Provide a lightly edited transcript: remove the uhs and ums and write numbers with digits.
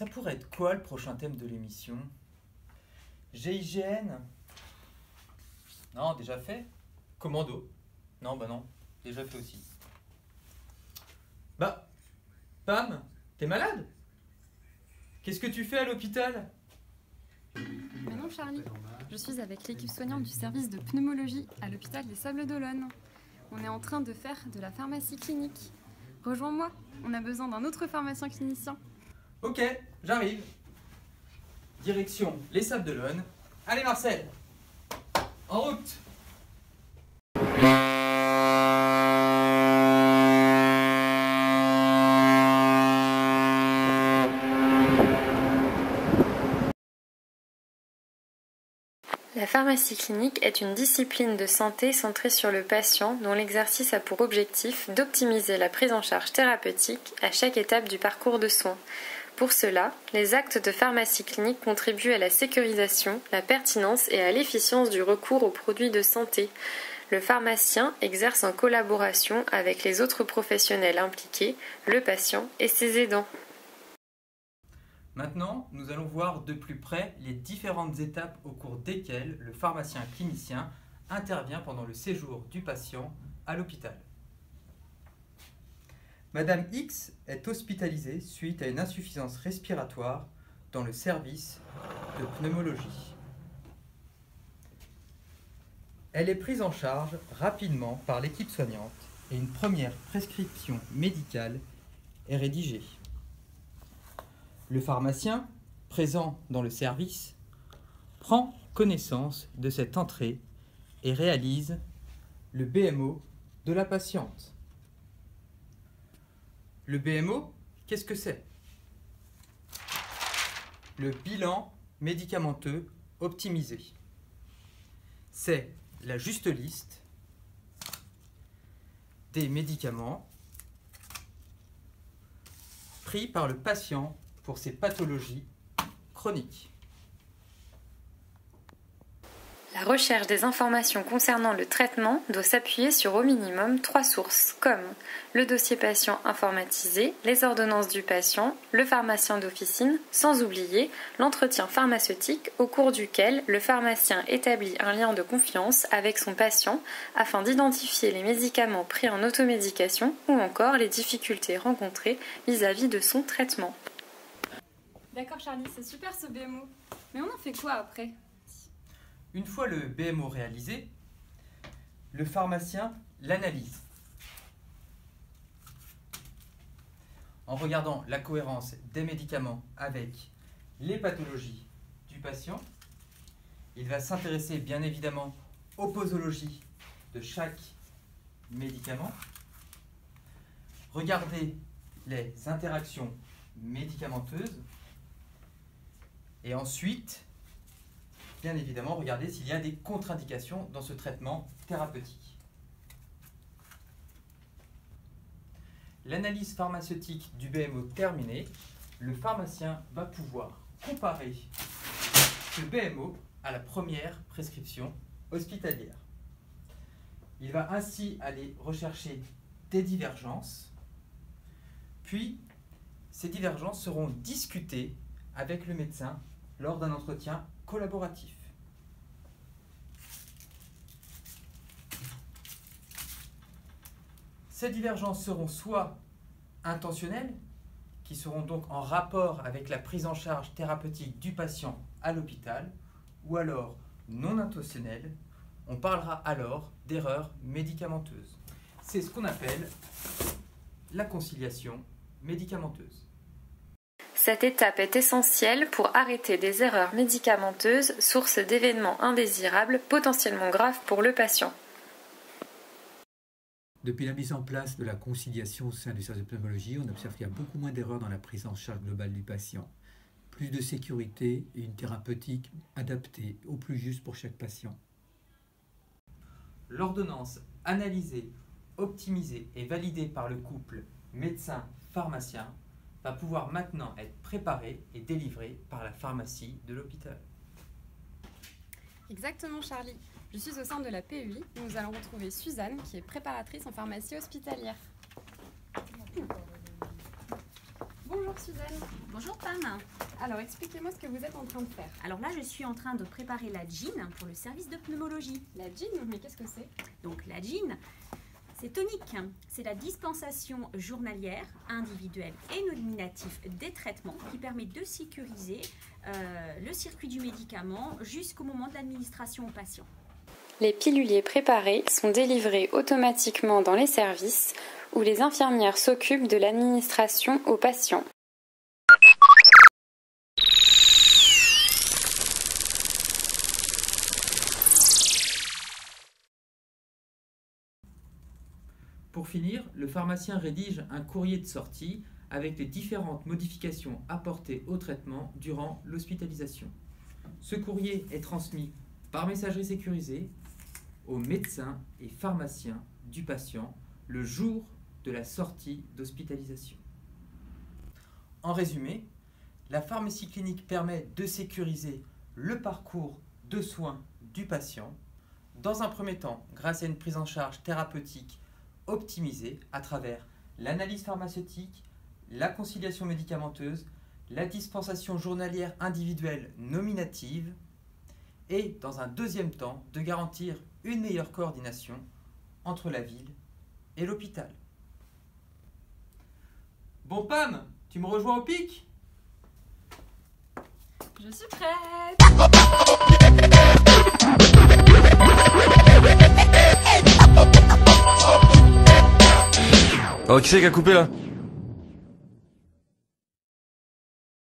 Ça pourrait être quoi le prochain thème de l'émission? GIGN? Non, déjà fait. Commando? Non, bah non, déjà fait aussi. Bah, Pam, t'es malade? Qu'est-ce que tu fais à l'hôpital? Mais non Charlie, je suis avec l'équipe soignante du service de pneumologie à l'hôpital des Sables-d'Olonne. On est en train de faire de la pharmacie clinique. Rejoins-moi, on a besoin d'un autre pharmacien clinicien. Ok, j'arrive. Direction les Sables-d'Olonne. Allez Marcel, en route! La pharmacie clinique est une discipline de santé centrée sur le patient dont l'exercice a pour objectif d'optimiser la prise en charge thérapeutique à chaque étape du parcours de soins. Pour cela, les actes de pharmacie clinique contribuent à la sécurisation, la pertinence et à l'efficience du recours aux produits de santé. Le pharmacien exerce en collaboration avec les autres professionnels impliqués, le patient et ses aidants. Maintenant, nous allons voir de plus près les différentes étapes au cours desquelles le pharmacien clinicien intervient pendant le séjour du patient à l'hôpital. Madame X est hospitalisée suite à une insuffisance respiratoire dans le service de pneumologie. Elle est prise en charge rapidement par l'équipe soignante et une première prescription médicale est rédigée. Le pharmacien, présent dans le service, prend connaissance de cette entrée et réalise le BMO de la patiente. Le BMO, qu'est-ce que c'est? Le bilan médicamenteux optimisé. C'est la juste liste des médicaments pris par le patient pour ces pathologies chroniques. La recherche des informations concernant le traitement doit s'appuyer sur au minimum 3 sources, comme le dossier patient informatisé, les ordonnances du patient, le pharmacien d'officine, sans oublier l'entretien pharmaceutique au cours duquel le pharmacien établit un lien de confiance avec son patient afin d'identifier les médicaments pris en automédication ou encore les difficultés rencontrées vis-à-vis de son traitement. D'accord Charlie, c'est super ce BMO. Mais on en fait quoi après ? Une fois le BMO réalisé, le pharmacien l'analyse. En regardant la cohérence des médicaments avec les pathologies du patient, il va s'intéresser bien évidemment aux posologies de chaque médicament, regarder les interactions médicamenteuses et ensuite, bien évidemment, regarder s'il y a des contre-indications dans ce traitement thérapeutique. L'analyse pharmaceutique du BMO terminée, le pharmacien va pouvoir comparer ce BMO à la première prescription hospitalière. Il va ainsi aller rechercher des divergences, puis ces divergences seront discutées avec le médecin lors d'un entretien collaboratif. Ces divergences seront soit intentionnelles, qui seront donc en rapport avec la prise en charge thérapeutique du patient à l'hôpital, ou alors non intentionnelles. On parlera alors d'erreurs médicamenteuses. C'est ce qu'on appelle la conciliation médicamenteuse. Cette étape est essentielle pour arrêter des erreurs médicamenteuses, source d'événements indésirables potentiellement graves pour le patient. Depuis la mise en place de la conciliation au sein du service de pneumologie, on observe qu'il y a beaucoup moins d'erreurs dans la prise en charge globale du patient. Plus de sécurité et une thérapeutique adaptée au plus juste pour chaque patient. L'ordonnance analysée, optimisée et validée par le couple médecin-pharmacien va pouvoir maintenant être préparée et délivrée par la pharmacie de l'hôpital. Exactement Charlie. Je suis au sein de la PEI où nous allons retrouver Suzanne qui est préparatrice en pharmacie hospitalière. Bonjour Suzanne. Bonjour Pam. Alors expliquez-moi ce que vous êtes en train de faire. Alors là je suis en train de préparer la GIN pour le service de pneumologie. La GIN, mais qu'est-ce que c'est? Donc la GIN, c'est tonique. C'est la dispensation journalière, individuelle et nominative des traitements qui permet de sécuriser le circuit du médicament jusqu'au moment de l'administration au patient. Les piluliers préparés sont délivrés automatiquement dans les services où les infirmières s'occupent de l'administration aux patients. Pour finir, le pharmacien rédige un courrier de sortie avec les différentes modifications apportées au traitement durant l'hospitalisation. Ce courrier est transmis par messagerie sécurisée aux médecins et pharmaciens du patient le jour de la sortie d'hospitalisation. En résumé, la pharmacie clinique permet de sécuriser le parcours de soins du patient, dans un premier temps grâce à une prise en charge thérapeutique optimisée à travers l'analyse pharmaceutique, la conciliation médicamenteuse, la dispensation journalière individuelle nominative et, dans un deuxième temps, de garantir une meilleure coordination entre la ville et l'hôpital. Bon Pam, tu me rejoins au pic? Je suis prête. Oh, qui c'est qui a coupé là?